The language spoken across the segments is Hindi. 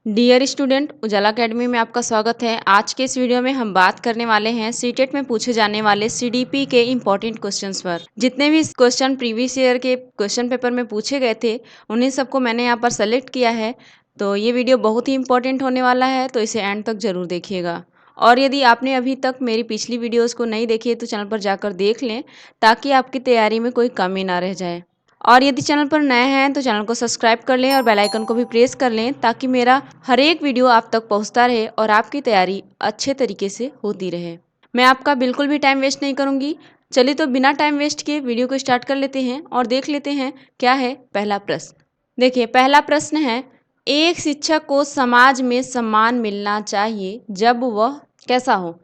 डियर स्टूडेंट, उजाला अकेडमी में आपका स्वागत है। आज के इस वीडियो में हम बात करने वाले हैं सीटेट में पूछे जाने वाले सीडीपी के इम्पोर्टेंट क्वेश्चंस पर। जितने भी क्वेश्चन प्रीवियस ईयर के क्वेश्चन पेपर में पूछे गए थे उन्हीं सबको मैंने यहाँ पर सेलेक्ट किया है। तो ये वीडियो बहुत ही इंपॉर्टेंट होने वाला है, तो इसे एंड तक जरूर देखिएगा। और यदि आपने अभी तक मेरी पिछली वीडियोज़ को नहीं देखी है तो चैनल पर जाकर देख लें, ताकि आपकी तैयारी में कोई कमी ना रह जाए। और यदि चैनल पर नए हैं तो चैनल को सब्सक्राइब कर लें और बेल आइकन को भी प्रेस कर लें, ताकि मेरा हर एक वीडियो आप तक पहुंचता रहे और आपकी तैयारी अच्छे तरीके से होती रहे। मैं आपका बिल्कुल भी टाइम वेस्ट नहीं करूंगी। चलिए तो बिना टाइम वेस्ट किए वीडियो को स्टार्ट कर लेते हैं और देख लेते हैं क्या है पहला प्रश्न। देखिए, पहला प्रश्न है, एक शिक्षक को समाज में सम्मान मिलना चाहिए जब वह कैसा हो।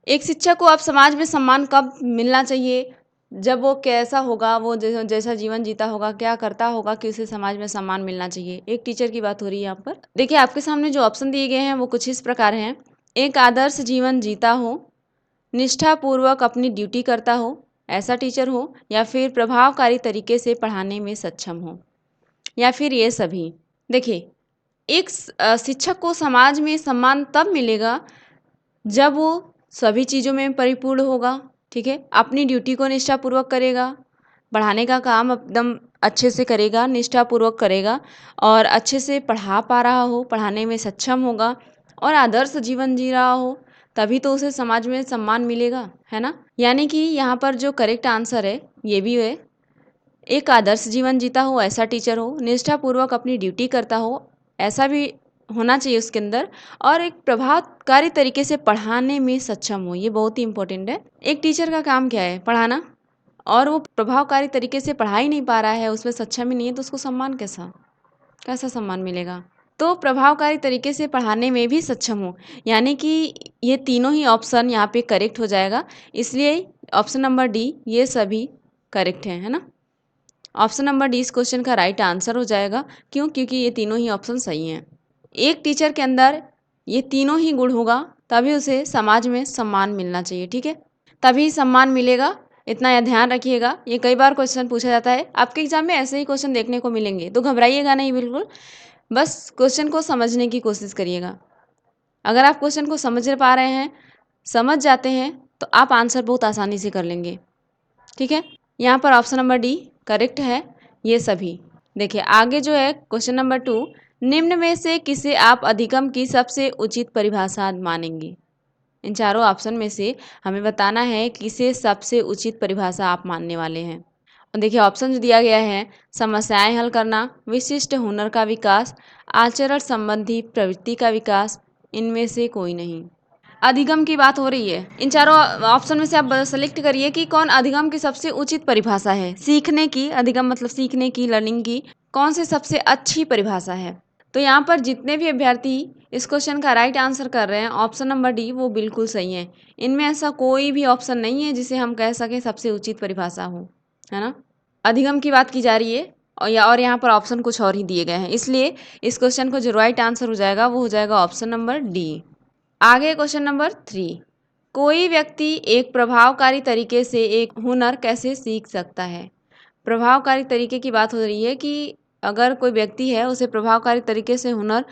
एक शिक्षक को अब समाज में सम्मान कब मिलना चाहिए? जब वो कैसा होगा, वो जैसा जीवन जीता होगा, क्या करता होगा कि उसे समाज में सम्मान मिलना चाहिए। एक टीचर की बात हो रही है यहाँ पर। देखिए, आपके सामने जो ऑप्शन दिए गए हैं वो कुछ इस प्रकार हैं। एक आदर्श जीवन जीता हो, निष्ठापूर्वक अपनी ड्यूटी करता हो, ऐसा टीचर हो, या फिर प्रभावकारी तरीके से पढ़ाने में सक्षम हो, या फिर ये सभी। देखिए, एक शिक्षक को समाज में सम्मान तब मिलेगा जब वो सभी चीज़ों में परिपूर्ण होगा, ठीक है, अपनी ड्यूटी को निष्ठापूर्वक करेगा, पढ़ाने का काम एकदम अच्छे से करेगा, निष्ठापूर्वक करेगा, और अच्छे से पढ़ा पा रहा हो, पढ़ाने में सक्षम होगा, और आदर्श जीवन जी रहा हो, तभी तो उसे समाज में सम्मान मिलेगा, है ना। यानी कि यहाँ पर जो करेक्ट आंसर है ये भी है, एक आदर्श जीवन जीता हो ऐसा टीचर हो, निष्ठापूर्वक अपनी ड्यूटी करता हो ऐसा भी होना चाहिए उसके अंदर, और एक प्रभावकारी तरीके से पढ़ाने में सक्षम हो। ये बहुत ही इंपॉर्टेंट है। एक टीचर का काम क्या है? पढ़ाना। और वो प्रभावकारी तरीके से पढ़ा ही नहीं पा रहा है, उसमें सक्षम ही नहीं है, तो उसको सम्मान कैसा कैसा सम्मान मिलेगा? तो प्रभावकारी तरीके से पढ़ाने में भी सक्षम हो, यानी कि ये तीनों ही ऑप्शन यहाँ पे करेक्ट हो जाएगा। इसलिए ऑप्शन नंबर डी ये सभी करेक्ट है ना। ऑप्शन नंबर डी इस क्वेश्चन का राइट आंसर हो जाएगा। क्यों? क्योंकि ये तीनों ही ऑप्शन सही हैं। एक टीचर के अंदर ये तीनों ही गुण होगा तभी उसे समाज में सम्मान मिलना चाहिए, ठीक है, तभी सम्मान मिलेगा। इतना यह ध्यान रखिएगा। ये कई बार क्वेश्चन पूछा जाता है, आपके एग्जाम में ऐसे ही क्वेश्चन देखने को मिलेंगे, तो घबराइएगा नहीं बिल्कुल। बस क्वेश्चन को समझने की कोशिश करिएगा। अगर आप क्वेश्चन को समझ पा रहे हैं, समझ जाते हैं, तो आप आंसर बहुत आसानी से कर लेंगे, ठीक है। यहाँ पर ऑप्शन नंबर डी करेक्ट है, ये सभी। देखिए आगे जो है क्वेश्चन नंबर 2, निम्न में से किसे आप अधिगम की सबसे उचित परिभाषा मानेंगे। इन चारों ऑप्शन में से हमें बताना है किसे सबसे उचित परिभाषा आप मानने वाले हैं। और देखिए ऑप्शन जो दिया गया है, समस्याएं हल करना, विशिष्ट हुनर का विकास, आचरण संबंधी प्रवृत्ति का विकास, इनमें से कोई नहीं। अधिगम की बात हो रही है। इन चारों ऑप्शन में से आप सेलेक्ट करिए कि कौन अधिगम की सबसे उचित परिभाषा है। सीखने की, अधिगम मतलब सीखने की, लर्निंग की कौन सी सबसे अच्छी परिभाषा है। तो यहाँ पर जितने भी अभ्यर्थी इस क्वेश्चन का राइट आंसर कर रहे हैं, ऑप्शन नंबर डी वो बिल्कुल सही है। इनमें ऐसा कोई भी ऑप्शन नहीं है जिसे हम कह सकें सबसे उचित परिभाषा हो, है ना। अधिगम की बात की जा रही है, और यहाँ पर ऑप्शन कुछ और ही दिए गए हैं, इसलिए इस क्वेश्चन को जो राइट आंसर हो जाएगा वो हो जाएगा ऑप्शन नंबर डी। आगे क्वेश्चन नंबर 3, कोई व्यक्ति एक प्रभावकारी तरीके से एक हुनर कैसे सीख सकता है। प्रभावकारी तरीके की बात हो रही है कि अगर कोई व्यक्ति है उसे प्रभावकारी तरीके से हुनर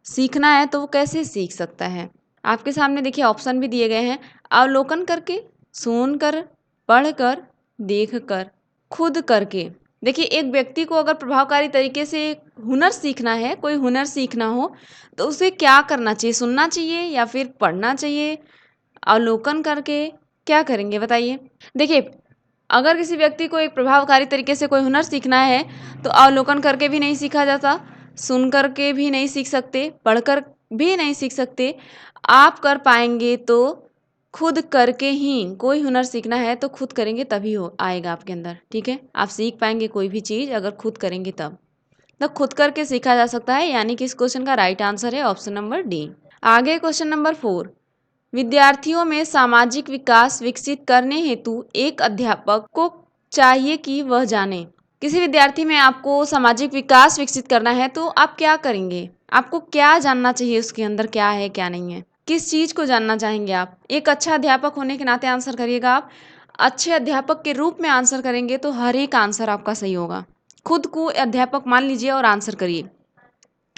सीखना है तो वो कैसे सीख सकता है। आपके सामने देखिए ऑप्शन भी दिए गए हैं, अवलोकन करके, सुनकर, पढ़कर, देखकर, खुद करके। देखिए एक व्यक्ति को अगर प्रभावकारी तरीके से हुनर सीखना है, कोई हुनर सीखना हो, तो उसे क्या करना चाहिए? सुनना चाहिए या फिर पढ़ना चाहिए? अवलोकन करके क्या करेंगे बताइए। देखिए अगर किसी व्यक्ति को एक प्रभावकारी तरीके से कोई हुनर सीखना है तो अवलोकन करके भी नहीं सीखा जाता, सुन करके भी नहीं सीख सकते, पढ़कर भी नहीं सीख सकते। आप कर पाएंगे तो खुद करके ही। कोई हुनर सीखना है तो खुद करेंगे तभी हो आएगा आपके अंदर, ठीक है। आप सीख पाएंगे कोई भी चीज़ अगर खुद करेंगे तब, तो खुद करके सीखा जा सकता है। यानी कि इस क्वेश्चन का राइट आंसर है ऑप्शन नंबर डी। आगे क्वेश्चन नंबर 4, विद्यार्थियों में सामाजिक विकास विकसित करने हेतु एक अध्यापक को चाहिए कि वह जाने। किसी विद्यार्थी में आपको सामाजिक विकास विकसित करना है तो आप क्या करेंगे? आपको क्या जानना चाहिए, उसके अंदर क्या है क्या नहीं है, किस चीज़ को जानना चाहेंगे आप? एक अच्छा अध्यापक होने के नाते आंसर करिएगा आप। अच्छे अध्यापक के रूप में आंसर करेंगे तो हर एक आंसर आपका सही होगा। खुद को अध्यापक मान लीजिए और आंसर करिए।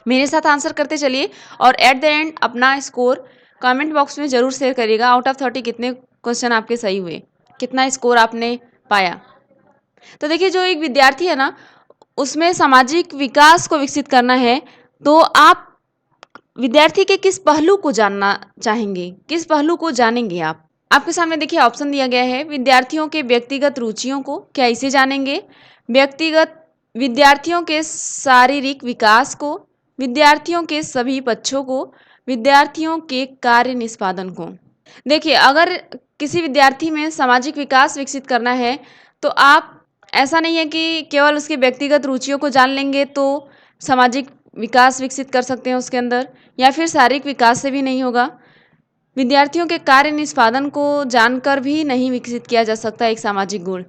मेरे साथ आंसर करते चलिए और एट द एंड अपना स्कोर कमेंट बॉक्स में ज़रूर शेयर करिएगा। आउट ऑफ 30 कितने क्वेश्चन आपके सही हुए, कितना स्कोर आपने पाया। तो देखिए, जो एक विद्यार्थी है ना, उसमें सामाजिक विकास को विकसित करना है, तो आप विद्यार्थी के किस पहलू को जानना चाहेंगे, किस पहलू को जानेंगे आप? आपके सामने देखिए ऑप्शन दिया गया है, विद्यार्थियों के व्यक्तिगत रुचियों को क्या इसे जानेंगे, व्यक्तिगत विद्यार्थियों के शारीरिक विकास को, विद्यार्थियों के सभी पक्षों को, विद्यार्थियों के कार्य निष्पादन को। देखिए, अगर किसी विद्यार्थी में सामाजिक विकास विकसित करना है, तो आप ऐसा नहीं है कि केवल उसकी व्यक्तिगत रुचियों को जान लेंगे तो सामाजिक विकास विकसित कर सकते हैं उसके अंदर, या फिर शारीरिक विकास से भी नहीं होगा। विद्यार्थियों के कार्य निष्पादन को जानकर भी नहीं विकसित किया जा सकता एक सामाजिक गुण।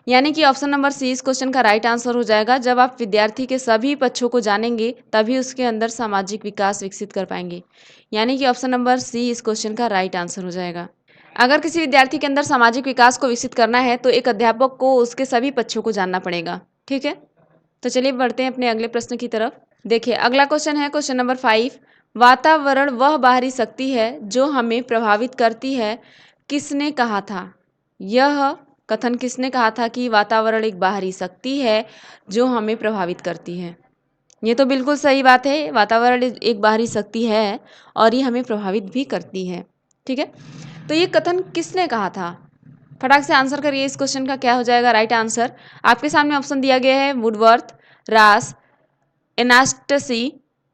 यानी कि ऑप्शन नंबर सी इस क्वेश्चन का राइट आंसर हो जाएगा। जब आप विद्यार्थी के सभी पक्षों को जानेंगे तभी उसके अंदर सामाजिक विकास विकसित कर पाएंगे। यानी कि ऑप्शन नंबर सी इस क्वेश्चन का राइट आंसर हो जाएगा। अगर किसी विद्यार्थी के अंदर सामाजिक विकास को विकसित करना है तो एक अध्यापक को उसके सभी पक्षों को जानना पड़ेगा। ठीक है, तो चलिए बढ़ते हैं अपने अगले प्रश्न की तरफ। देखिए, अगला क्वेश्चन है क्वेश्चन नंबर 5। वातावरण वह बाहरी शक्ति है जो हमें प्रभावित करती है, किसने कहा था? यह कथन किसने कहा था कि वातावरण एक बाहरी शक्ति है जो हमें प्रभावित करती है? ये तो बिल्कुल सही बात है, वातावरण एक बाहरी शक्ति है और ये हमें प्रभावित भी करती है। ठीक है, तो ये कथन किसने कहा था? फटाक से आंसर करिए, इस क्वेश्चन का क्या हो जाएगा राइट आंसर। आपके सामने ऑप्शन दिया गया है, वुडवर्थ, रास, एनास्टसी,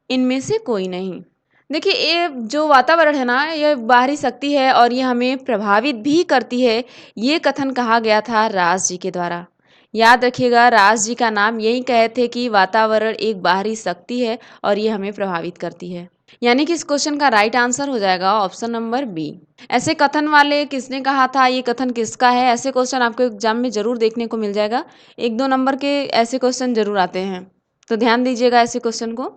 इनमें से कोई नहीं। देखिए, ये जो वातावरण है ना, ये बाहरी शक्ति है और ये हमें प्रभावित भी करती है। ये कथन कहा गया था रास जी के द्वारा। याद रखिएगा, रास जी का नाम यही कहे थे कि वातावरण एक बाहरी शक्ति है और ये हमें प्रभावित करती है। यानी कि इस क्वेश्चन का राइट आंसर हो जाएगा ऑप्शन नंबर बी। ऐसे कथन वाले किसने कहा था, ये कथन किसका है, ऐसे क्वेश्चन आपको एग्जाम में जरूर देखने को मिल जाएगा। 1-2 नंबर के ऐसे क्वेश्चन जरूर आते हैं, तो ध्यान दीजिएगा ऐसे क्वेश्चन को।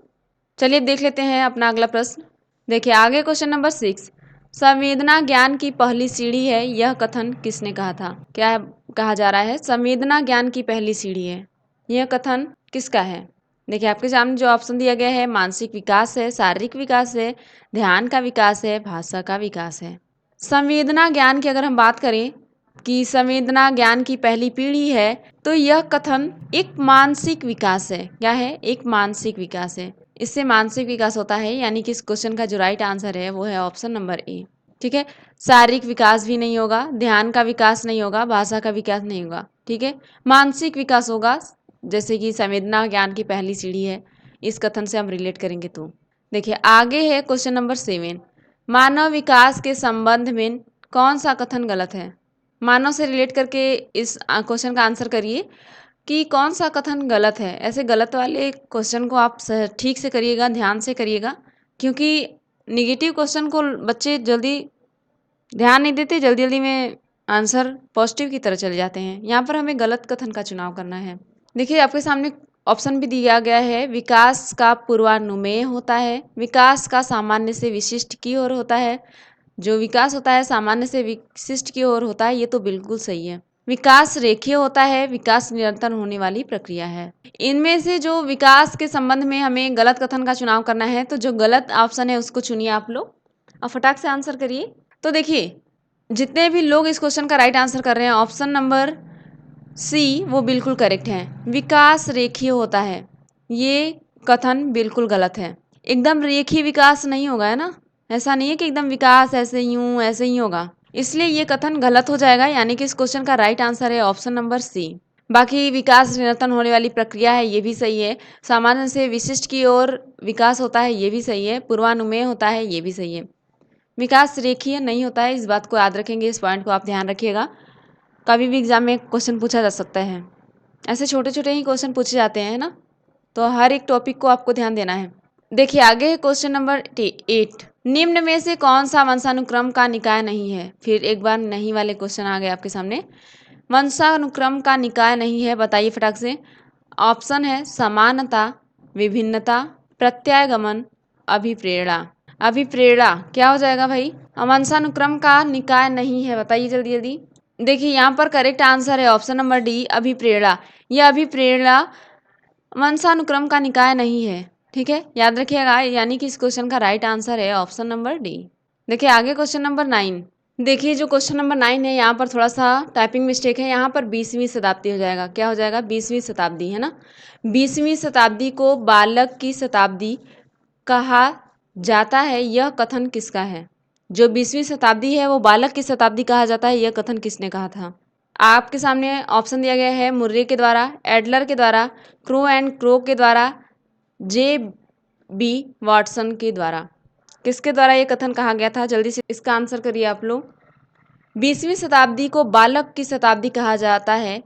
चलिए देख लेते हैं अपना अगला प्रश्न। देखिए, आगे क्वेश्चन नंबर 6। संवेदना ज्ञान की पहली सीढ़ी है, यह कथन किसने कहा था? क्या कहा जा रहा है? संवेदना ज्ञान की पहली सीढ़ी है, यह कथन किसका है? देखिए, आपके सामने जो ऑप्शन दिया गया है, मानसिक विकास है, शारीरिक विकास है, ध्यान का विकास है, भाषा का विकास है। संवेदना ज्ञान की अगर हम बात करें कि संवेदना ज्ञान की पहली पीढ़ी है, तो यह कथन एक मानसिक विकास है। क्या है? एक मानसिक विकास है। इससे मानसिक विकास होता है, यानी कि इस क्वेश्चन का जो राइट आंसर है वो है ऑप्शन नंबर ए। ठीक है, शारीरिक विकास भी नहीं होगा, ध्यान का विकास नहीं होगा, भाषा का विकास नहीं होगा। ठीक है, मानसिक विकास होगा, जैसे कि संवेदना ज्ञान की पहली सीढ़ी है, इस कथन से हम रिलेट करेंगे तो। देखिए, आगे है क्वेश्चन नंबर 7। मानव विकास के संबंध में कौन सा कथन गलत है? मानव से रिलेट करके इस क्वेश्चन का आंसर करिए कि कौन सा कथन गलत है। ऐसे गलत वाले क्वेश्चन को आप ठीक से करिएगा, ध्यान से करिएगा, क्योंकि निगेटिव क्वेश्चन को बच्चे जल्दी ध्यान नहीं देते, जल्दी जल्दी में आंसर पॉजिटिव की तरह चले जाते हैं। यहाँ पर हमें गलत कथन का चुनाव करना है। देखिए, आपके सामने ऑप्शन भी दिया गया है, विकास का पूर्वानुमेय होता है, विकास का सामान्य से विशिष्ट की ओर होता है। जो विकास होता है सामान्य से विशिष्ट की ओर होता है, ये तो बिल्कुल सही है। विकास रेखीय होता है, विकास निरंतर होने वाली प्रक्रिया है। इनमें से जो विकास के संबंध में हमें गलत कथन का चुनाव करना है, तो जो गलत ऑप्शन है उसको चुनिए आप लोग और फटाक से आंसर करिए। तो देखिए, जितने भी लोग इस क्वेश्चन का राइट आंसर कर रहे हैं, ऑप्शन नंबर सी वो बिल्कुल करेक्ट है। विकास रेखीय होता है, ये कथन बिल्कुल गलत है। एकदम रेखीय विकास नहीं होगा, है ना? ऐसा नहीं है कि एकदम विकास ऐसे ही होगा, इसलिए ये कथन गलत हो जाएगा। यानी कि इस क्वेश्चन का राइट आंसर है ऑप्शन नंबर सी। बाकी विकास निरंतर होने वाली प्रक्रिया है, ये भी सही है। सामान्य से विशिष्ट की ओर विकास होता है, ये भी सही है। पूर्वानुमेय होता है, ये भी सही है। विकास रेखीय नहीं होता है, इस बात को याद रखेंगे, इस पॉइंट को आप ध्यान रखिएगा। कभी भी एग्जाम में क्वेश्चन पूछा जा सकता है, ऐसे छोटे छोटे ही क्वेश्चन पूछे जाते हैं ना, तो हर एक टॉपिक को आपको ध्यान देना है। देखिए, आगे है क्वेश्चन नंबर 8। निम्न में से कौन सा वंशानुक्रम का निकाय नहीं है? फिर एक बार नहीं वाले क्वेश्चन आ गए आपके सामने। वंशानुक्रम का निकाय नहीं है, बताइए फटाक से। ऑप्शन है समानता, विभिन्नता, प्रत्यागमन, अभिप्रेरणा। अभिप्रेरणा क्या हो जाएगा भाई? वंशानुक्रम का निकाय नहीं है, बताइए जल्दी जल्दी। देखिए, यहाँ पर करेक्ट आंसर है ऑप्शन नंबर डी, अभिप्रेरणा। यह अभिप्रेरणा वंशानुक्रम का निकाय नहीं है। ठीक है, याद रखिएगा, यानी कि इस क्वेश्चन का राइट आंसर है ऑप्शन नंबर डी। देखिए आगे क्वेश्चन नंबर 9। देखिए जो क्वेश्चन नंबर 9 है, यहाँ पर थोड़ा सा टाइपिंग मिस्टेक है। यहाँ पर 20वीं शताब्दी हो जाएगा। क्या हो जाएगा? 20वीं शताब्दी, है ना। 20वीं शताब्दी को बालक की शताब्दी कहा जाता है, यह कथन किसका है? जो 20वीं शताब्दी है वो बालक की शताब्दी कहा जाता है, यह कथन किसने कहा था? आपके सामने ऑप्शन दिया गया है मुर्रे के द्वारा, एडलर के द्वारा, क्रो एंड क्रो के द्वारा, जे बी वाटसन के द्वारा। किसके द्वारा ये कथन कहा गया था? जल्दी से इसका आंसर करिए आप लोग। 20वीं शताब्दी को बालक की शताब्दी कहा जाता है,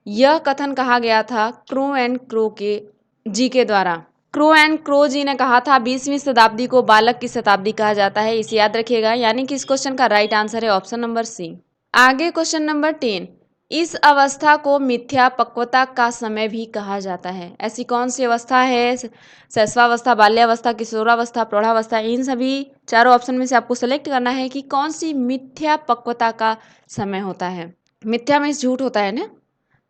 यह कथन कहा गया था क्रो एंड क्रो के जी के द्वारा। क्रो एंड क्रो जी ने कहा था 20वीं शताब्दी को बालक की शताब्दी कहा जाता है, इसे याद रखिएगा। यानी कि इस क्वेश्चन का राइट आंसर है ऑप्शन नंबर सी। आगे क्वेश्चन नंबर 10। इस अवस्था को मिथ्या पक्वता का समय भी कहा जाता है। ऐसी कौन सी अवस्था है? शैशवावस्था, बाल्यावस्था, किशोरावस्था, प्रौढ़ावस्था। इन सभी चारों ऑप्शन में से आपको सेलेक्ट करना है कि कौन सी मिथ्या पक्वता का समय होता है। मिथ्या में झूठ होता है ना,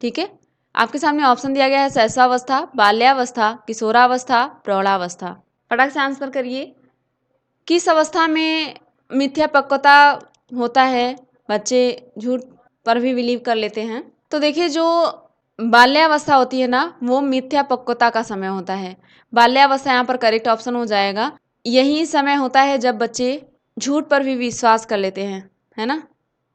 ठीक है। आपके सामने ऑप्शन दिया गया है शैशवावस्था, बाल्यावस्था, किशोरावस्था, प्रौढ़ावस्था। फटाक से आंसर करिए। किस अवस्था में मिथ्या पक्वता होता है? बच्चे झूठ पर भी बिलीव कर लेते हैं। तो देखिए जो बाल्यावस्था होती है ना, वो मिथ्या पक्वता का समय होता है। बाल्यावस्था यहाँ पर करेक्ट ऑप्शन हो जाएगा। यही समय होता है जब बच्चे झूठ पर भी विश्वास कर लेते हैं, है ना।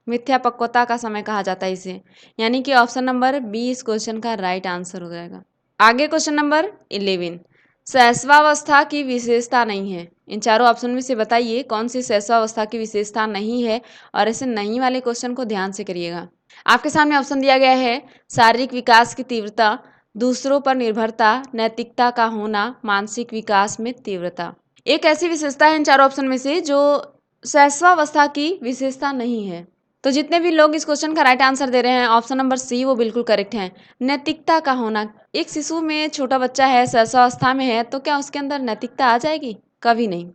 मिथ्या पक्वता का समय कहा जाता है इसे। यानी कि ऑप्शन नंबर बी इस क्वेश्चन का राइट आंसर हो जाएगा। आगे क्वेश्चन नंबर 11। शैशवावस्था की विशेषता नहीं है। इन चारों ऑप्शन में से बताइए कौन सी शैशवावस्था की विशेषता नहीं है, और ऐसे नहीं वाले क्वेश्चन को ध्यान से करिएगा। आपके सामने ऑप्शन दिया गया है शारीरिक विकास की तीव्रता, दूसरों पर निर्भरता, नैतिकता का होना, मानसिक विकास में तीव्रता। एक ऐसी विशेषता है इन चारों ऑप्शन में से जो शैशवावस्था की विशेषता नहीं है। तो जितने भी लोग इस क्वेश्चन का राइट आंसर दे रहे हैं ऑप्शन नंबर सी वो बिल्कुल करेक्ट है। नैतिकता का होना। एक शिशु में, छोटा बच्चा है, शैशवावस्था में है, तो क्या उसके अंदर नैतिकता आ जाएगी? कभी नहीं।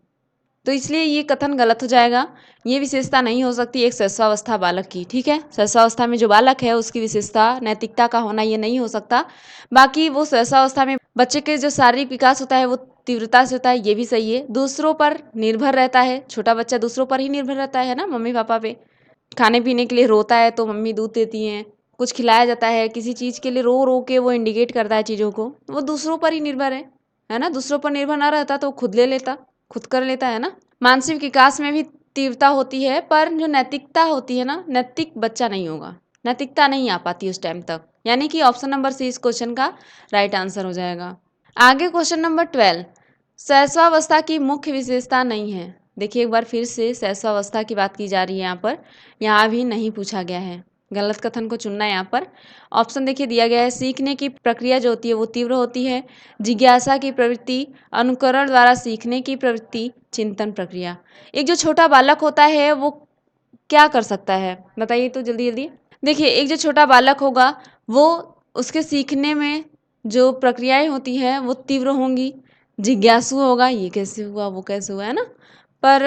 तो इसलिए ये कथन गलत हो जाएगा। ये विशेषता नहीं हो सकती एक शैशवावस्था बालक की, ठीक है। शैशवावस्था में जो बालक है उसकी विशेषता नैतिकता का होना ये नहीं हो सकता। बाकी वो शैशवावस्था में बच्चे के जो शारीरिक विकास होता है वो तीव्रता से होता है, ये भी सही है। दूसरों पर निर्भर रहता है, छोटा बच्चा दूसरों पर ही निर्भर रहता है ना, मम्मी पापा पे। खाने पीने के लिए रोता है तो मम्मी दूध देती हैं, कुछ खिलाया जाता है, किसी चीज़ के लिए रो रो के वो इंडिकेट करता है चीज़ों को, वो दूसरों पर ही निर्भर है ना। दूसरों पर निर्भर ना रहता तो खुद ले लेता, खुद कर लेता, है ना। मानसिक विकास में भी तीव्रता होती है, पर जो नैतिकता होती है ना, नैतिक बच्चा नहीं होगा, नैतिकता नहीं आ पाती उस टाइम तक। यानी कि ऑप्शन नंबर सी इस क्वेश्चन का राइट आंसर हो जाएगा। आगे क्वेश्चन नंबर 12। शैशवावस्था की मुख्य विशेषता नहीं है। देखिए एक बार फिर से शैशवावस्था की बात की जा रही है यहाँ पर, यहाँ भी नहीं पूछा गया है। गलत कथन को चुनना है यहाँ पर। ऑप्शन देखिए दिया गया है सीखने की प्रक्रिया जो होती है वो तीव्र होती है, जिज्ञासा की प्रवृत्ति, अनुकरण द्वारा सीखने की प्रवृत्ति, चिंतन प्रक्रिया। एक जो छोटा बालक होता है वो क्या कर सकता है बताइए तो जल्दी जल्दी। देखिए एक जो छोटा बालक होगा वो, उसके सीखने में जो प्रक्रियाएं होती हैं वो तीव्र होंगी, जिज्ञासु होगा, ये कैसे हुआ वो कैसे हुआ, है ना। पर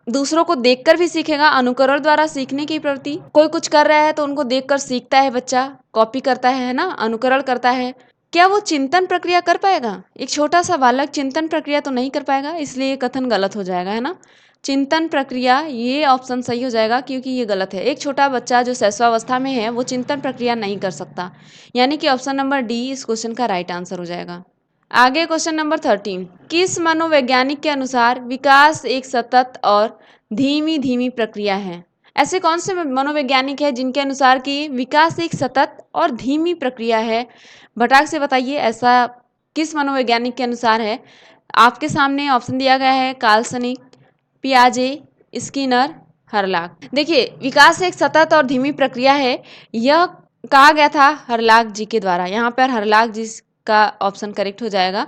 दूसरों को देखकर भी सीखेगा, अनुकरण द्वारा सीखने की प्रवृत्ति। कोई कुछ कर रहा है तो उनको देखकर सीखता है बच्चा, कॉपी करता है ना, अनुकरण करता है। क्या वो चिंतन प्रक्रिया कर पाएगा? एक छोटा सा बालक चिंतन प्रक्रिया तो नहीं कर पाएगा, इसलिए ये कथन गलत हो जाएगा, है ना। चिंतन प्रक्रिया ये ऑप्शन सही हो जाएगा क्योंकि ये गलत है। एक छोटा बच्चा जो शैशवावस्था में है वो चिंतन प्रक्रिया नहीं कर सकता। यानी कि ऑप्शन नंबर डी इस क्वेश्चन का राइट आंसर हो जाएगा। आगे क्वेश्चन नंबर 13। किस मनोवैज्ञानिक के अनुसार विकास एक सतत और धीमी धीमी प्रक्रिया है? ऐसे कौन से मनोवैज्ञानिक है जिनके अनुसार कि विकास एक सतत और धीमी प्रक्रिया है? भटाक से बताइए ऐसा किस मनोवैज्ञानिक के अनुसार है। आपके सामने ऑप्शन दिया गया है कार्लसनिक, पियाजे, स्किनर, हरलाक। देखिए विकास एक सतत और धीमी प्रक्रिया है, यह कहा गया था हरलाक जी के द्वारा। यहाँ पर हरलाक जी का ऑप्शन करेक्ट हो जाएगा।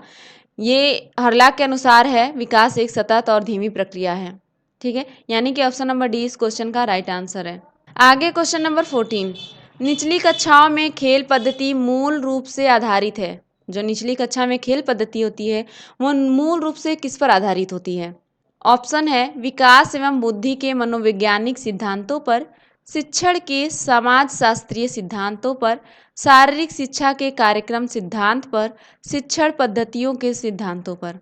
ये हरलाक के अनुसार है विकास एक सतत और धीमी प्रक्रिया है, ठीक है। यानी कि ऑप्शन नंबर डी इस क्वेश्चन का राइट आंसर है। आगे क्वेश्चन नंबर 14। निचली कक्षाओं में खेल पद्धति मूल रूप से आधारित है। जो निचली कक्षा में खेल पद्धति होती है वो मूल रूप से किस पर आधारित होती है? ऑप्शन है विकास एवं बुद्धि के मनोवैज्ञानिक सिद्धांतों पर, शिक्षण के समाजशास्त्रीय सिद्धांतों पर, शारीरिक शिक्षा के कार्यक्रम सिद्धांत पर, शिक्षण पद्धतियों के सिद्धांतों पर।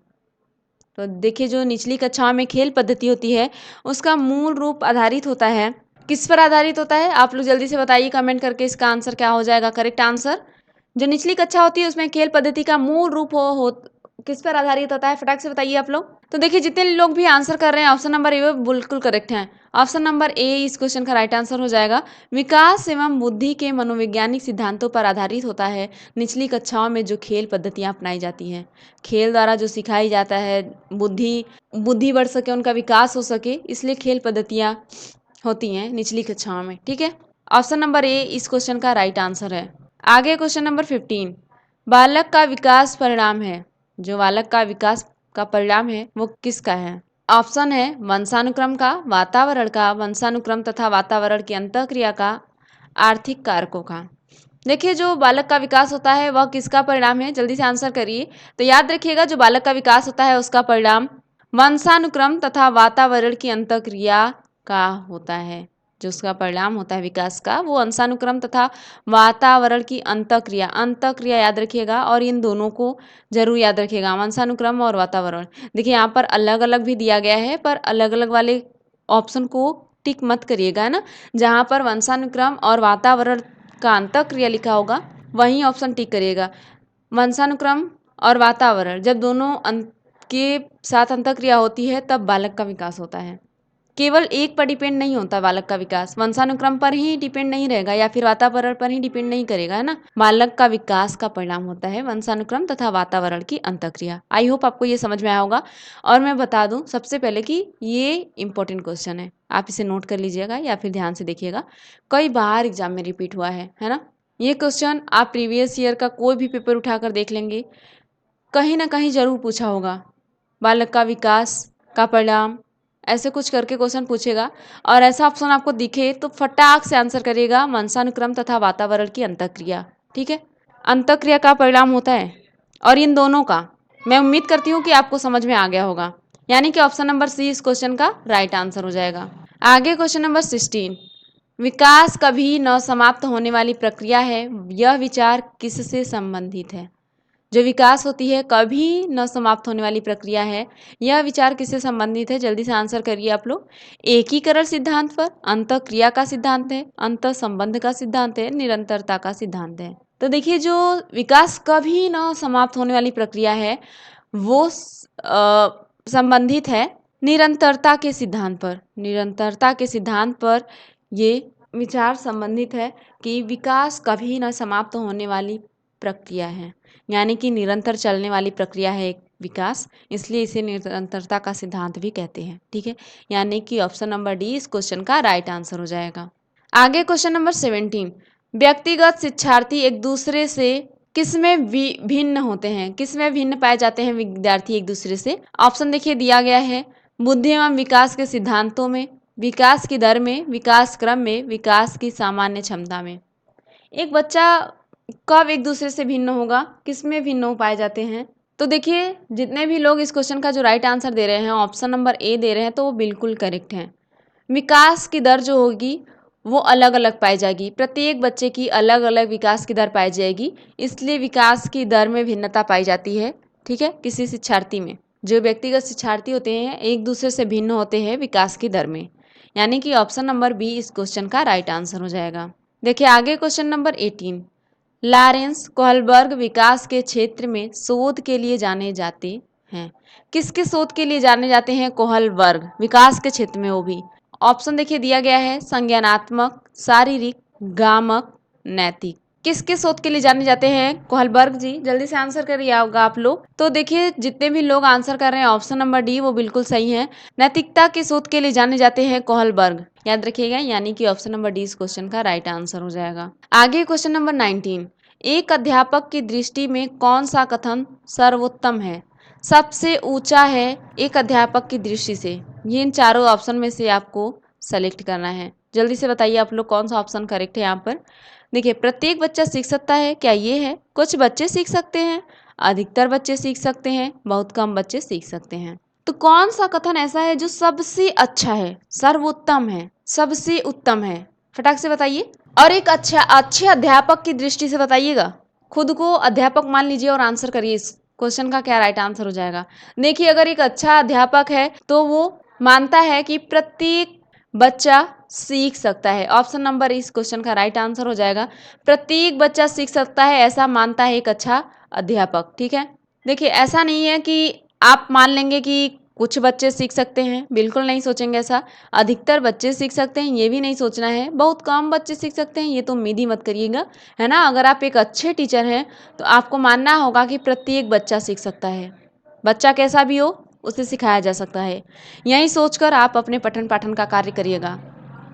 तो देखिए जो निचली कक्षाओं में खेल पद्धति होती है उसका मूल रूप आधारित होता है, किस पर आधारित होता है आप लोग जल्दी से बताइए कमेंट करके, इसका आंसर क्या हो जाएगा करेक्ट आंसर। जो निचली कक्षा होती है उसमें खेल पद्धति का मूल रूप किस पर आधारित होता है, फटाक से बताइए आप लोग। तो देखिए जितने लोग भी आंसर कर रहे हैं ऑप्शन नंबर ए वो बिल्कुल करेक्ट है। ऑप्शन नंबर ए इस क्वेश्चन का राइट आंसर हो जाएगा। विकास एवं बुद्धि के मनोवैज्ञानिक सिद्धांतों पर आधारित होता है निचली कक्षाओं में जो खेल पद्धतियां अपनाई जाती हैं। खेल द्वारा जो सिखाई जाता है, बुद्धि बुद्धि बढ़ सके, उनका विकास हो सके, इसलिए खेल पद्धतियां होती हैं निचली कक्षाओं में। ठीक है, ऑप्शन नंबर ए इस क्वेश्चन का राइट आंसर है। आगे क्वेश्चन नंबर 15, बालक का विकास परिणाम है, जो बालक का विकास का परिणाम है वो किसका है। ऑप्शन है वंशानुक्रम का, वातावरण का, वंशानुक्रम तथा वातावरण की अंतःक्रिया का, आर्थिक कारकों का। देखिए जो बालक का विकास होता है वह किसका परिणाम है, जल्दी से आंसर करिए। तो याद रखिएगा जो बालक का विकास होता है उसका परिणाम वंशानुक्रम तथा वातावरण की अंतःक्रिया का होता है। जो उसका परिणाम होता है विकास का वो वंशानुक्रम तथा वातावरण की अंतःक्रिया, अंतःक्रिया याद रखिएगा और इन दोनों को जरूर याद रखिएगा, वंशानुक्रम और वातावरण। देखिए यहाँ पर अलग अलग भी दिया गया है पर अलग अलग वाले ऑप्शन को टिक मत करिएगा, है ना। जहाँ पर वंशानुक्रम और वातावरण का अंतःक्रिया लिखा होगा वहीं ऑप्शन टिक करिएगा। वंशानुक्रम और वातावरण जब दोनों के साथ अंतःक्रिया होती है तब बालक का विकास होता है। केवल एक पर डिपेंड नहीं होता बालक का विकास, वंशानुक्रम पर ही डिपेंड नहीं रहेगा या फिर वातावरण पर ही डिपेंड नहीं करेगा, है ना। बालक का विकास का परिणाम होता है वंशानुक्रम तथा वातावरण की अंतःक्रिया। आई होप आपको ये समझ में आया होगा। और मैं बता दूं सबसे पहले कि ये इंपॉर्टेंट क्वेश्चन है, आप इसे नोट कर लीजिएगा या फिर ध्यान से देखिएगा, कई बार एग्जाम में रिपीट हुआ है ना। ये क्वेश्चन आप प्रीवियस ईयर का कोई भी पेपर उठाकर देख लेंगे, कहीं ना कहीं जरूर पूछा होगा। बालक का विकास का परिणाम ऐसे कुछ करके क्वेश्चन पूछेगा और ऐसा ऑप्शन आपको दिखे तो फटाक से आंसर करिएगा वंशानुक्रम तथा वातावरण की अंतःक्रिया। ठीक है, अंतःक्रिया का परिणाम होता है और इन दोनों का मैं उम्मीद करती हूँ कि आपको समझ में आ गया होगा, यानी कि ऑप्शन नंबर सी इस क्वेश्चन का राइट आंसर हो जाएगा। आगे क्वेश्चन नंबर 16, विकास कभी न समाप्त होने वाली प्रक्रिया है, यह विचार किससे संबंधित है। जो विकास होती है कभी न समाप्त होने वाली प्रक्रिया है, यह विचार किससे संबंधित है, जल्दी से आंसर करिए आप लोग। एकीकरण सिद्धांत पर, अंतःक्रिया का सिद्धांत है, अंतः संबंध का सिद्धांत है, निरंतरता का सिद्धांत है। तो देखिए जो विकास कभी न समाप्त होने वाली प्रक्रिया है वो संबंधित है निरंतरता के सिद्धांत पर। निरंतरता के सिद्धांत पर ये विचार संबंधित है कि विकास कभी न समाप्त होने वाली प्रक्रिया है, यानी कि निरंतर चलने वाली प्रक्रिया है एक विकास, इसलिए इसे निरंतरता का सिद्धांत भी कहते हैं। ठीक है, यानी कि ऑप्शन नंबर डी इस क्वेश्चन का राइट आंसर हो जाएगा। आगे क्वेश्चन नंबर 17, व्यक्तिगत शिक्षार्थी एक दूसरे से किसमें भिन्न होते हैं, किसमें भिन्न पाए जाते हैं विद्यार्थी एक दूसरे से। ऑप्शन देखिए दिया गया है, बुद्धि एवं विकास के सिद्धांतों में, विकास की दर में, विकास क्रम में, विकास की सामान्य क्षमता में। एक बच्चा कब एक दूसरे से भिन्न होगा, किसमें भिन्न हो पाए जाते हैं। तो देखिए जितने भी लोग इस क्वेश्चन का जो राइट आंसर दे रहे हैं ऑप्शन नंबर ए दे रहे हैं तो वो बिल्कुल करेक्ट हैं। विकास की दर जो होगी वो अलग अलग पाई जाएगी, प्रत्येक बच्चे की अलग अलग विकास की दर पाई जाएगी, इसलिए विकास की दर में भिन्नता पाई जाती है। ठीक है, किसी शिक्षार्थी में जो व्यक्तिगत शिक्षार्थी होते हैं एक दूसरे से भिन्न होते हैं विकास की दर में, यानी कि ऑप्शन नंबर बी इस क्वेश्चन का राइट आंसर हो जाएगा। देखिए आगे क्वेश्चन नंबर 18, लॉरेंस कोहलबर्ग विकास के क्षेत्र में शोध के लिए जाने जाते हैं। किसके शोध के लिए जाने जाते हैं कोहलबर्ग, विकास के क्षेत्र में वो भी। ऑप्शन देखिए दिया गया है, संज्ञानात्मक, शारीरिक, गामक, नैतिक। किसके शोध के लिए जाने जाते हैं कोहलबर्ग जी, जल्दी से आंसर करिए होगा आप लोग। तो देखिए जितने भी लोग आंसर कर रहे हैं ऑप्शन नंबर डी वो बिल्कुल सही है, नैतिकता के शोध के लिए जाने जाते हैं कोहलबर्ग, याद रखिएगा, यानी कि ऑप्शन नंबर डी इस क्वेश्चन का राइट आंसर हो जाएगा। आगे क्वेश्चन नंबर 19, एक अध्यापक की दृष्टि में कौन सा कथन सर्वोत्तम है, सबसे ऊंचा है एक अध्यापक की दृष्टि से। ये इन चारों ऑप्शन में से आपको सेलेक्ट करना है, जल्दी से बताइए आप लोग कौन सा ऑप्शन करेक्ट है यहाँ पर। देखिए प्रत्येक बच्चा सीख सकता है, क्या ये है, कुछ बच्चे सीख सकते हैं, अधिकतर बच्चे सीख सकते हैं, बहुत कम बच्चे सीख सकते हैं। तो कौन सा कथन ऐसा है जो सबसे अच्छा है, सर्वोत्तम है, सबसे उत्तम है। फटाक से बताइए। और एक अच्छे अध्यापक की दृष्टि से बताइएगा। खुद को अध्यापक मान लीजिए और आंसर करिए इस क्वेश्चन का क्या राइट आंसर हो जाएगा। देखिए, अगर एक अच्छा अध्यापक है तो वो मानता है कि प्रत्येक बच्चा सीख सकता है। ऑप्शन नंबर इस क्वेश्चन का राइट आंसर हो जाएगा। प्रत्येक बच्चा सीख सकता है, ऐसा मानता है एक अच्छा अध्यापक। ठीक है, देखिए ऐसा नहीं है कि आप मान लेंगे कि कुछ बच्चे सीख सकते हैं, बिल्कुल नहीं सोचेंगे ऐसा। अधिकतर बच्चे सीख सकते हैं, ये भी नहीं सोचना है। बहुत कम बच्चे सीख सकते हैं, ये तो उम्मीद ही मत करिएगा, है ना। अगर आप एक अच्छे टीचर हैं तो आपको मानना होगा कि प्रत्येक बच्चा सीख सकता है। बच्चा कैसा भी हो उसे सिखाया जा सकता है। यही सोचकर आप अपने पठन पाठन का कार्य करिएगा,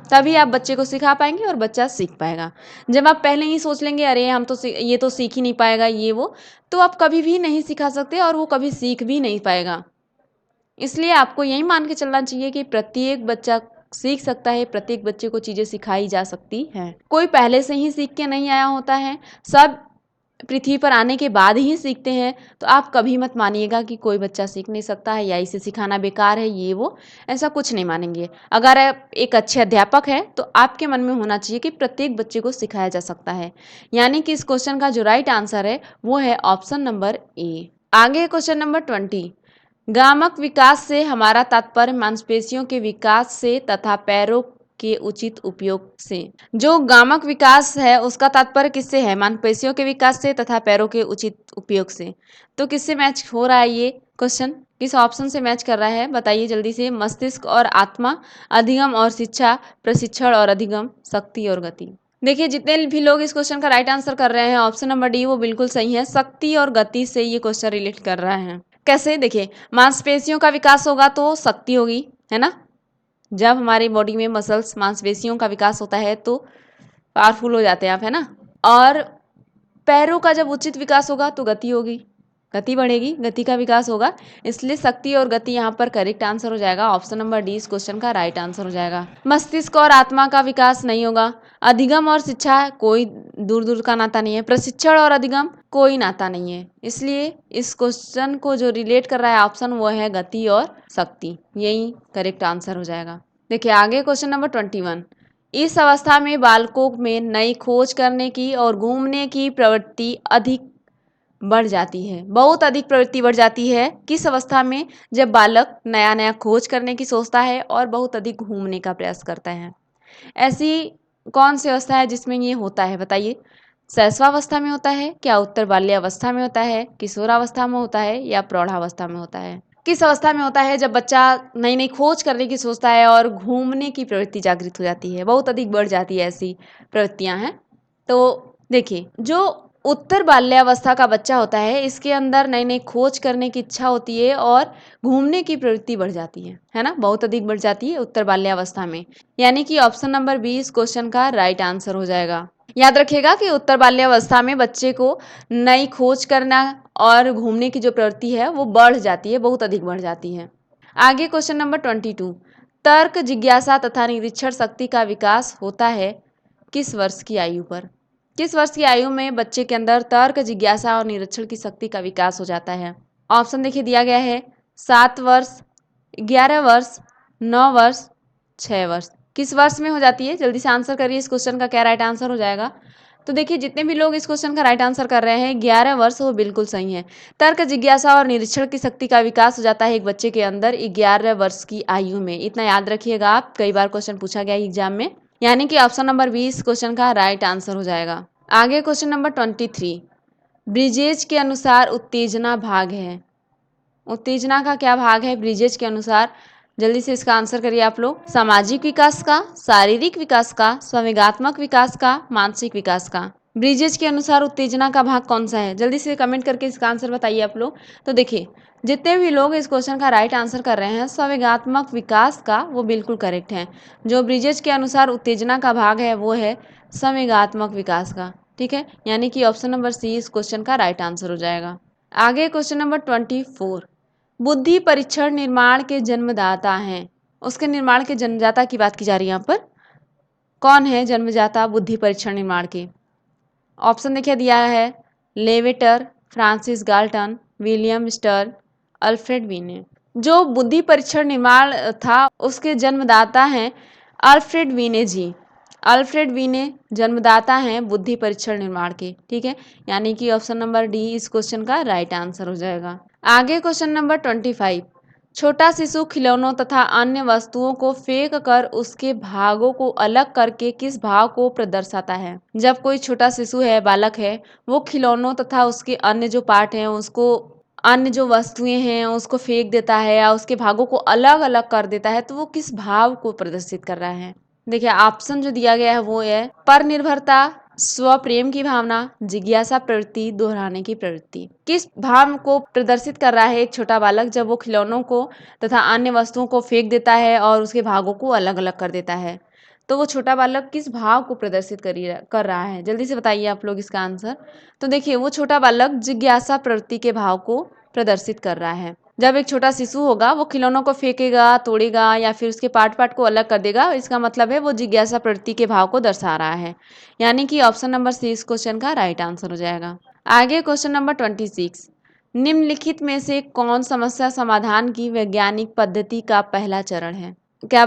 तभी आप बच्चे को सिखा पाएंगे और बच्चा सीख पाएगा। जब आप पहले ही सोच लेंगे अरे हम तो ये तो सीख ही नहीं पाएगा ये वो, तो आप कभी भी नहीं सिखा सकते और वो कभी सीख भी नहीं पाएगा। इसलिए आपको यही मान के चलना चाहिए कि प्रत्येक बच्चा सीख सकता है, प्रत्येक बच्चे को चीज़ें सिखाई जा सकती हैं। कोई पहले से ही सीख के नहीं आया होता है, सब पृथ्वी पर आने के बाद ही सीखते हैं। तो आप कभी मत मानिएगा कि कोई बच्चा सीख नहीं सकता है या इसे सिखाना बेकार है ये वो, ऐसा कुछ नहीं मानेंगे। अगर आप एक अच्छे अध्यापक हैं तो आपके मन में होना चाहिए कि प्रत्येक बच्चे को सिखाया जा सकता है। यानी कि इस क्वेश्चन का जो राइट आंसर है वो है ऑप्शन नंबर ए। आगे क्वेश्चन नंबर 20। गामक विकास से हमारा तात्पर्य मांसपेशियों के विकास से तथा पैरों के उचित उपयोग से। जो गामक विकास है उसका तात्पर्य किससे है? मांसपेशियों के विकास से तथा पैरों के उचित उपयोग से। तो किससे मैच हो रहा है ये क्वेश्चन? किस ऑप्शन से मैच कर रहा है बताइए जल्दी से। मस्तिष्क और आत्मा, अधिगम और शिक्षा, प्रशिक्षण और अधिगम, शक्ति और गति। देखिए, जितने भी लोग इस क्वेश्चन का राइट आंसर कर रहे हैं ऑप्शन नंबर डी वो बिल्कुल सही है। शक्ति और गति से ये क्वेश्चन रिलेट कर रहा है। कैसे? देखिए, मांसपेशियों का विकास होगा तो शक्ति होगी, है ना। जब हमारी बॉडी में मसल्स मांसपेशियों का विकास होता है तो पावरफुल हो जाते हैं आप, है ना। और पैरों का जब उचित विकास होगा तो गति होगी, गति बढ़ेगी, गति का विकास होगा। इसलिए शक्ति और गति यहाँ पर करेक्ट आंसर हो जाएगा। ऑप्शन नंबर डी इस क्वेश्चन का राइट आंसर हो जाएगा। मस्तिष्क और आत्मा का विकास नहीं होगा। अधिगम और शिक्षा कोई दूर दूर का नाता नहीं है। प्रशिक्षण और अधिगम कोई नाता नहीं है। इसलिए इस क्वेश्चन को जो रिलेट कर रहा है ऑप्शन वो है गति और शक्ति, यही करेक्ट आंसर हो जाएगा। देखिए आगे क्वेश्चन नंबर 21। इस अवस्था में बालकों में नई खोज करने की और घूमने की प्रवृत्ति अधिक बढ़ जाती है। बहुत अधिक प्रवृत्ति बढ़ जाती है किस अवस्था में? जब बालक नया नया खोज करने की सोचता है और बहुत अधिक घूमने का प्रयास करता है। ऐसी कौन सी अवस्था है जिसमें ये होता है बताइए? शैशवावस्था में होता है क्या, उत्तर बाल्यावस्था में होता है, किशोरावस्था में होता है या प्रौढ़ावस्था में होता है? किस अवस्था में होता है? जब बच्चा नई नई खोज करने की सोचता है और घूमने की प्रवृत्ति जागृत हो जाती है, बहुत अधिक बढ़ जाती है, ऐसी प्रवृत्तियां हैं। तो देखिए, जो उत्तर बाल्यावस्था का बच्चा होता है इसके अंदर नई नई खोज करने की इच्छा होती है और घूमने की प्रवृत्ति बढ़ जाती है ना, बहुत अधिक बढ़ जाती है उत्तर बाल्यावस्था में। यानी कि ऑप्शन नंबर बी इस क्वेश्चन का राइट आंसर हो जाएगा। याद रखिएगा कि उत्तर बाल्यावस्था में बच्चे को नई खोज करना और घूमने की जो प्रवृत्ति है वो बढ़ जाती है, बहुत अधिक बढ़ जाती है। आगे क्वेश्चन नंबर 22। तर्क, जिज्ञासा तथा निरीक्षण शक्ति का विकास होता है किस वर्ष की आयु पर? किस वर्ष की आयु में बच्चे के अंदर तर्क, जिज्ञासा और निरीक्षण की शक्ति का विकास हो जाता है? ऑप्शन देखिए दिया गया है 7 वर्ष, 11 वर्ष, 9 वर्ष, 6 वर्ष। किस वर्ष में हो जाती है? जल्दी से आंसर करिए, इस क्वेश्चन का क्या राइट आंसर हो जाएगा। तो देखिए, जितने भी लोग इस क्वेश्चन का राइट आंसर कर रहे हैं 11 वर्ष वो बिल्कुल सही है। तर्क, जिज्ञासा और निरीक्षण की शक्ति का विकास हो जाता है एक बच्चे के अंदर 11 वर्ष की आयु में। इतना याद रखिएगा आप, कई बार क्वेश्चन पूछा गया है एग्जाम में। यानी कि ऑप्शन नंबर 20 क्वेश्चन का राइट आंसर हो जाएगा। आगे क्वेश्चन नंबर 23। ब्रिजेज के अनुसार उत्तेजना भाग है। उत्तेजना का क्या भाग है ब्रिजेज के अनुसार? जल्दी से इसका आंसर करिए आप लोग। सामाजिक विकास का, शारीरिक विकास का, संवेगात्मक विकास का, मानसिक विकास का। ब्रिजेज के अनुसार उत्तेजना का भाग कौन सा है? जल्दी से कमेंट करके इसका आंसर बताइए आप लोग। तो देखिए, जितने भी लोग इस क्वेश्चन का राइट आंसर कर रहे हैं संवेगात्मक विकास का, वो बिल्कुल करेक्ट है। जो ब्रिजेज के अनुसार उत्तेजना का भाग है वो है संवेगात्मक विकास का। ठीक है, यानी कि ऑप्शन नंबर सी इस क्वेश्चन का राइट आंसर हो जाएगा। आगे क्वेश्चन नंबर 24। बुद्धि परीक्षण निर्माण के जन्मदाता हैं। उसके निर्माण के जन्मदाता की बात की जा रही है यहाँ पर। कौन है जन्मदाता बुद्धि परीक्षण निर्माण के? ऑप्शन देखिए दिया है लेवेटर, Francis Galton, William Stern, Alfred वीने। जो बुद्धि परीक्षण निर्माण था उसके जन्मदाता हैं अल्फ्रेड वीने जी। अल्फ्रेड वीने जन्मदाता हैं बुद्धि परीक्षण निर्माण के। ठीक है, यानी कि ऑप्शन नंबर डी इस क्वेश्चन का राइट आंसर हो जाएगा। आगे क्वेश्चन नंबर 25। छोटा शिशु खिलौनों तथा अन्य वस्तुओं को फेंक कर उसके भागों को अलग करके किस भाव को प्रदर्शाता है? जब कोई छोटा शिशु है, बालक है, वो खिलौनों तथा उसके अन्य जो पार्ट हैं उसको, अन्य जो वस्तुएं हैं उसको फेंक देता है या उसके भागों को अलग अलग कर देता है, तो वो किस भाव को प्रदर्शित कर रहा है? देखिए ऑप्शन जो दिया गया है वो है पर निर्भरता, स्व प्रेम की भावना, जिज्ञासा प्रवृत्ति, दोहराने की प्रवृत्ति। किस भाव को प्रदर्शित कर रहा है एक छोटा बालक जब वो खिलौनों को तथा अन्य वस्तुओं को फेंक देता है और उसके भागों को अलग अलग कर देता है? तो वो छोटा बालक किस भाव को प्रदर्शित कर रहा है? जल्दी से बताइए आप लोग इसका आंसर। तो देखिए वो छोटा बालक जिज्ञासा प्रवृत्ति के भाव को प्रदर्शित कर रहा है। जब एक छोटा शिशु होगा वो खिलौनों को फेंकेगा, तोड़ेगा या फिर उसके पार्ट पार्ट को अलग कर देगा, इसका मतलब है वो जिज्ञासा प्रवृत्ति के भाव को दर्शा रहा है। यानी कि ऑप्शन नंबर सी इस क्वेश्चन का राइट आंसर हो जाएगा। आगे क्वेश्चन नंबर 26। निम्नलिखित में से कौन समस्या समाधान की वैज्ञानिक पद्धति का पहला चरण है? क्या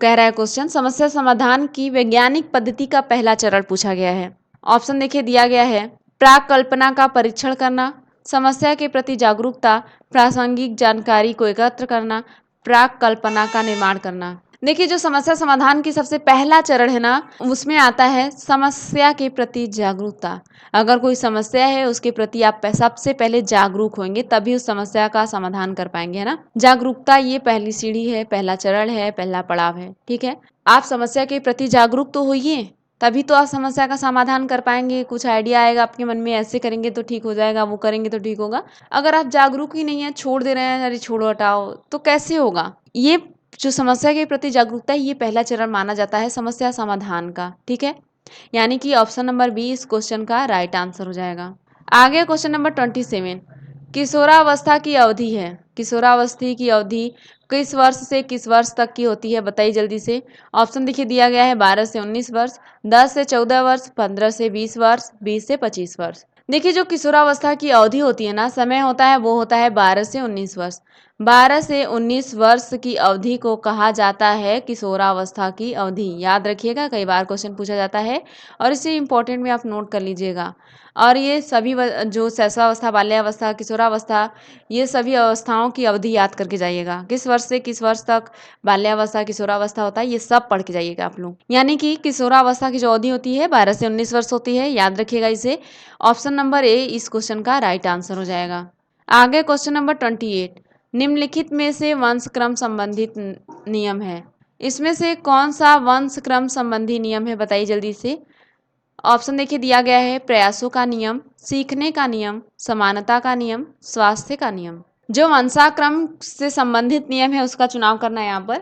कह रहा है क्वेश्चन? समस्या समाधान की वैज्ञानिक पद्धति का पहला चरण पूछा गया है। ऑप्शन देखिए दिया गया है प्राक कल्पना का परीक्षण करना, समस्या के प्रति जागरूकता, प्रासंगिक जानकारी को एकत्र करना, प्राक कल्पना का निर्माण करना। देखिए जो समस्या समाधान की सबसे पहला चरण है ना, उसमें आता है समस्या के प्रति जागरूकता। अगर कोई समस्या है उसके प्रति आप सबसे पहले जागरूक होंगे तभी उस समस्या का समाधान कर पाएंगे, है ना। जागरूकता ये पहली सीढ़ी है, पहला चरण है, पहला पड़ाव है। ठीक है, आप समस्या के प्रति जागरूक तो होइए, तभी तो आप समस्या का समाधान कर पाएंगे। कुछ आइडिया आएगा आपके मन में, ऐसे करेंगे तो ठीक हो जाएगा, वो करेंगे तो ठीक होगा। अगर आप जागरूक ही नहीं है, छोड़ दे रहे हैं, अरे छोड़ो हटाओ, तो कैसे होगा? ये जो समस्या के प्रति जागरूकता है ये पहला चरण माना जाता है समस्या समाधान का। ठीक है, यानी कि ऑप्शन नंबर बी इस क्वेश्चन का राइट आंसर हो जाएगा। आगे क्वेश्चन नंबर 27। किशोरावस्था की अवधि है, किशोरावस्थी की अवधि किस वर्ष से किस वर्ष तक की होती है? बताइए जल्दी से। ऑप्शन देखिए दिया गया है 12 से 19 वर्ष, 10 से 14 वर्ष, 15 से 20 वर्ष, 20 से 25 वर्ष। देखिए जो किशोरावस्था की अवधि होती है ना, समय होता है वो होता है 12 से 19 वर्ष। 12 से 19 वर्ष की अवधि को कहा जाता है किशोरावस्था की अवधि। याद रखिएगा, कई बार क्वेश्चन पूछा जाता है और इसे इंपॉर्टेंट में आप नोट कर लीजिएगा। और ये सभी जो शैशवावस्था, बाल्यावस्था, किशोरावस्था, ये सभी अवस्थाओं की अवधि याद करके जाइएगा। किस वर्ष से किस वर्ष तक बाल्यावस्था, किशोरावस्था होता है, ये सब पढ़ के जाइएगा आप लोग। यानी कि किशोरावस्था की जो अवधि होती है 12 से 19 वर्ष होती है, याद रखिएगा इसे। ऑप्शन नंबर ए इस क्वेश्चन का राइट आंसर हो जाएगा। आगे क्वेश्चन नंबर 28। निम्नलिखित में से वंशक्रम संबंधित नियम है, इसमें से कौन सा वंशक्रम संबंधी नियम है? बताइए जल्दी से। ऑप्शन देखिए दिया गया है प्रयासों का नियम, सीखने का नियम, समानता का नियम, स्वास्थ्य का नियम। जो वंशाक्रम से संबंधित नियम है उसका चुनाव करना है यहाँ पर।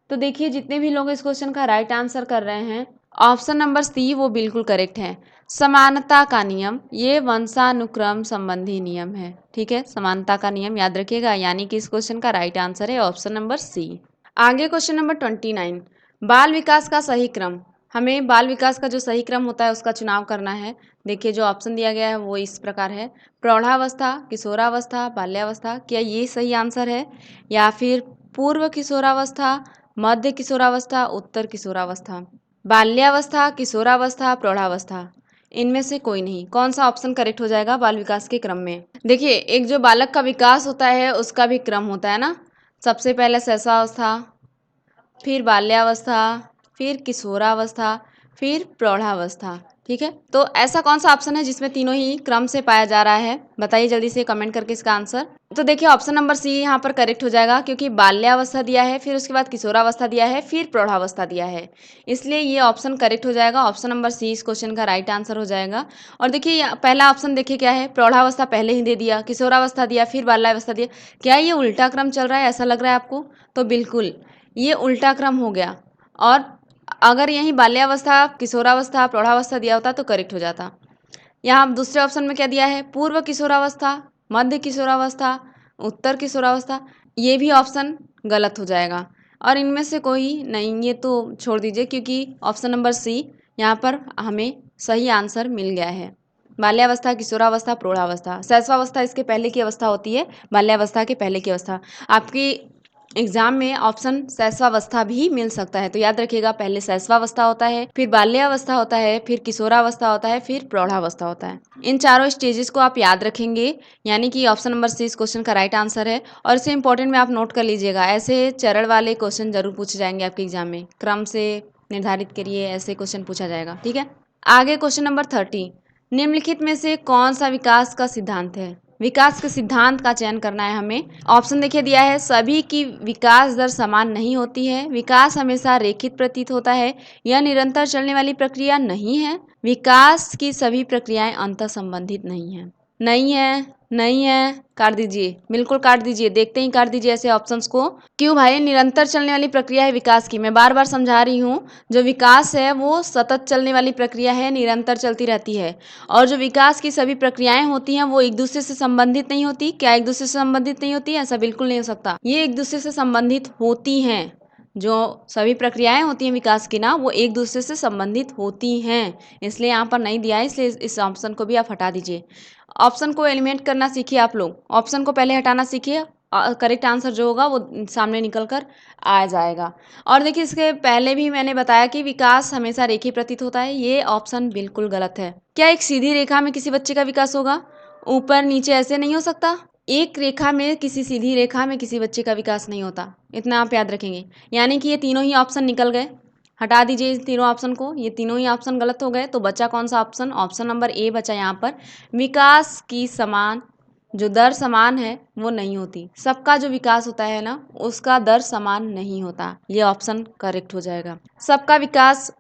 तो देखिए जितने भी लोग इस क्वेश्चन का राइट आंसर कर रहे हैं, ऑप्शन नंबर सी वो बिल्कुल करेक्ट है। समानता का नियम ये वंशानुक्रम संबंधी नियम है। ठीक है, समानता का नियम याद रखिएगा, यानी कि इस क्वेश्चन का राइट आंसर है ऑप्शन नंबर सी। आगे क्वेश्चन नंबर 29। बाल विकास का सही क्रम, हमें बाल विकास का जो सही क्रम होता है उसका चुनाव करना है। देखिए जो ऑप्शन दिया गया है वो इस प्रकार है प्रौढ़ावस्था, किशोरावस्था, बाल्यावस्था। क्या ये सही आंसर है? या फिर पूर्व किशोरावस्था, मध्य किशोरावस्था, उत्तर किशोरावस्था, बाल्यावस्था, किशोरावस्था, प्रौढ़ावस्था? इनमें से कोई नहीं। कौन सा ऑप्शन करेक्ट हो जाएगा बाल विकास के क्रम में? देखिए एक जो बालक का विकास होता है उसका भी क्रम होता है ना। सबसे पहले शैशवावस्था, फिर बाल्यावस्था, फिर किशोरावस्था, फिर प्रौढ़ावस्था। ठीक है, तो ऐसा कौन सा ऑप्शन है जिसमें तीनों ही क्रम से पाया जा रहा है? बताइए जल्दी से कमेंट करके इसका आंसर। तो देखिए ऑप्शन नंबर सी यहाँ पर करेक्ट हो जाएगा, क्योंकि बाल्यावस्था दिया है, फिर उसके बाद किशोरावस्था दिया है, फिर प्रौढ़ावस्था दिया है, इसलिए ये ऑप्शन करेक्ट हो जाएगा। ऑप्शन नंबर सी इस क्वेश्चन का राइट आंसर हो जाएगा। और देखिए पहला ऑप्शन देखिए क्या है, प्रौढ़ावस्था पहले ही दे दिया, किशोरावस्था दिया, फिर बाल्यावस्था दिया। क्या ये उल्टा क्रम चल रहा है, ऐसा लग रहा है आपको? तो बिल्कुल ये उल्टा क्रम हो गया। और अगर यहीं बाल्यावस्था, किशोरावस्था, प्रौढ़ावस्था दिया होता तो करेक्ट हो जाता। यहाँ दूसरे ऑप्शन में क्या दिया है, पूर्व किशोरावस्था, मध्य किशोरावस्था, उत्तर किशोरावस्था। ये भी ऑप्शन गलत हो जाएगा और इनमें से कोई नहीं, ये तो छोड़ दीजिए, क्योंकि ऑप्शन नंबर सी यहाँ पर हमें सही आंसर मिल गया है। बाल्यावस्था, किशोरावस्था, प्रौढ़ावस्था, शैशवावस्था इसके पहले की अवस्था होती है, बाल्यावस्था के पहले की अवस्था। आपकी एग्जाम में ऑप्शन शैशवावस्था भी मिल सकता है। तो याद रखिएगा, पहले शैशवावस्था होता है, फिर बाल्यावस्था होता है, फिर किशोरावस्था होता है, फिर प्रौढ़ावस्था होता है। इन चारों स्टेजेस को आप याद रखेंगे, यानी कि ऑप्शन नंबर सी इस क्वेश्चन का राइट आंसर है। और इसे इंपॉर्टेंट में आप नोट कर लीजिएगा, ऐसे चरण वाले क्वेश्चन जरूर पूछे जाएंगे आपके एग्जाम में, क्रम से निर्धारित करिए, ऐसे क्वेश्चन पूछा जाएगा। ठीक है, आगे क्वेश्चन नंबर 30, निम्नलिखित में से कौन सा विकास का सिद्धांत है? विकास के सिद्धांत का चयन करना है हमें। ऑप्शन देखिए दिया है, सभी की विकास दर समान नहीं होती है, विकास हमेशा रेखित प्रतीत होता है, यह निरंतर चलने वाली प्रक्रिया नहीं है, विकास की सभी प्रक्रियाएं अंतः संबंधित नहीं है। नहीं है, नहीं है, काट दीजिए, बिल्कुल काट दीजिए, देखते ही काट दीजिए ऐसे ऑप्शंस को। क्यों भाई? निरंतर चलने वाली प्रक्रिया है विकास की, मैं बार बार समझा रही हूँ। जो विकास है वो सतत चलने वाली प्रक्रिया है, निरंतर चलती रहती है। और जो विकास की सभी प्रक्रियाएं होती हैं वो एक दूसरे से संबंधित नहीं होती। क्या एक दूसरे से संबंधित नहीं होती? ऐसा बिल्कुल नहीं हो सकता, ये एक दूसरे से संबंधित होती हैं। जो सभी प्रक्रियाएं होती हैं विकास की ना, वो एक दूसरे से संबंधित होती हैं। इसलिए यहाँ पर नहीं दिया है, इसलिए इस ऑप्शन को भी आप हटा दीजिए। ऑप्शन को एलिमिनेट करना सीखिए आप लोग, ऑप्शन को पहले हटाना सीखिए, करेक्ट आंसर जो होगा वो सामने निकल कर आ जाएगा। और देखिए, इसके पहले भी मैंने बताया कि विकास हमेशा रेखीय प्रतीत होता है, ये ऑप्शन बिल्कुल गलत है। क्या एक सीधी रेखा में किसी बच्चे का विकास होगा? ऊपर नीचे ऐसे नहीं हो सकता। एक रेखा में, किसी सीधी रेखा में किसी बच्चे का विकास नहीं होता, इतना आप याद रखेंगे। यानी कि ये तीनों ही ऑप्शन निकल गए, हटा दीजिए इस तीनों ऑप्शन को, ये तीनों ही ऑप्शन गलत हो गए। तो बचा कौन सा ऑप्शन? ऑप्शन नंबर ए बचा यहाँ पर। विकास की समान जो दर समान है वो नहीं होती, सबका जो विकास होता है ना उसका दर समान नहीं होता, ये ऑप्शन करेक्ट हो जाएगा। सबका विकास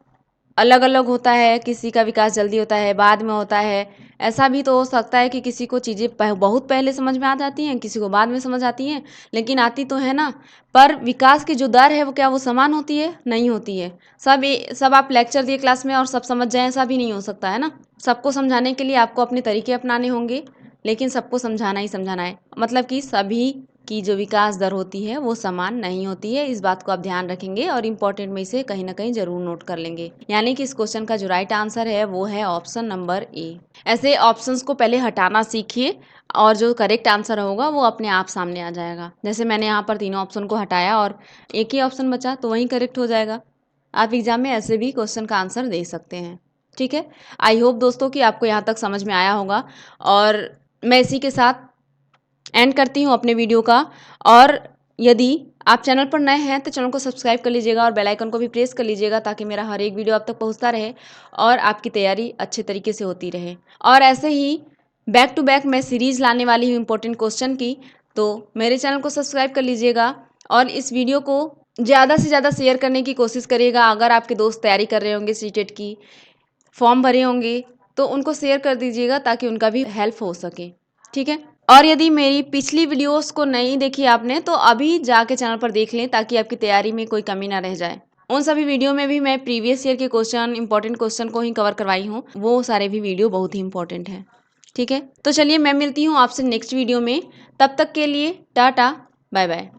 अलग अलग होता है, किसी का विकास जल्दी होता है, बाद में होता है। ऐसा भी तो हो सकता है कि किसी को चीज़ें बहुत पहले समझ में आ जाती हैं, किसी को बाद में समझ आती हैं, लेकिन आती तो है ना। पर विकास की जो दर है वो क्या वो समान होती है? नहीं होती है। सब आप लेक्चर दिए क्लास में और सब समझ जाएं, ऐसा भी नहीं हो सकता है ना। सबको समझाने के लिए आपको अपने तरीके अपनाने होंगे, लेकिन सबको समझाना ही समझाना है, मतलब कि सभी की जो विकास दर होती है वो समान नहीं होती है। इस बात को आप ध्यान रखेंगे और इम्पोर्टेंट में इसे कहीं ना कहीं जरूर नोट कर लेंगे। यानी कि इस क्वेश्चन का जो राइट आंसर है वो है ऑप्शन नंबर ए। ऐसे ऑप्शंस को पहले हटाना सीखिए और जो करेक्ट आंसर होगा वो अपने आप सामने आ जाएगा। जैसे मैंने यहाँ पर तीनों ऑप्शन को हटाया और एक ही ऑप्शन बचा तो वही करेक्ट हो जाएगा। आप एग्जाम में ऐसे भी क्वेश्चन का आंसर दे सकते हैं। ठीक है, आई होप दोस्तों कि आपको यहाँ तक समझ में आया होगा। और मैं इसी के साथ एंड करती हूँ अपने वीडियो का। और यदि आप चैनल पर नए हैं तो चैनल को सब्सक्राइब कर लीजिएगा और बेल आइकन को भी प्रेस कर लीजिएगा, ताकि मेरा हर एक वीडियो आप तक पहुँचता रहे और आपकी तैयारी अच्छे तरीके से होती रहे। और ऐसे ही बैक टू बैक मैं सीरीज़ लाने वाली हूँ इंपॉर्टेंट क्वेश्चन की, तो मेरे चैनल को सब्सक्राइब कर लीजिएगा और इस वीडियो को ज़्यादा से ज़्यादा शेयर करने की कोशिश करिएगा। अगर आपके दोस्त तैयारी कर रहे होंगे सीटेट की, फॉर्म भरे होंगे, तो उनको शेयर कर दीजिएगा ताकि उनका भी हेल्प हो सके। ठीक है, और यदि मेरी पिछली वीडियोस को नहीं देखी आपने तो अभी जाके चैनल पर देख लें, ताकि आपकी तैयारी में कोई कमी ना रह जाए। उन सभी वीडियो में भी मैं प्रीवियस ईयर के क्वेश्चन, इंपॉर्टेंट क्वेश्चन को ही कवर करवाई हूँ, वो सारे भी वीडियो बहुत ही इंपॉर्टेंट है। ठीक है, तो चलिए मैं मिलती हूँ आपसे नेक्स्ट वीडियो में, तब तक के लिए टाटा, बाय बाय।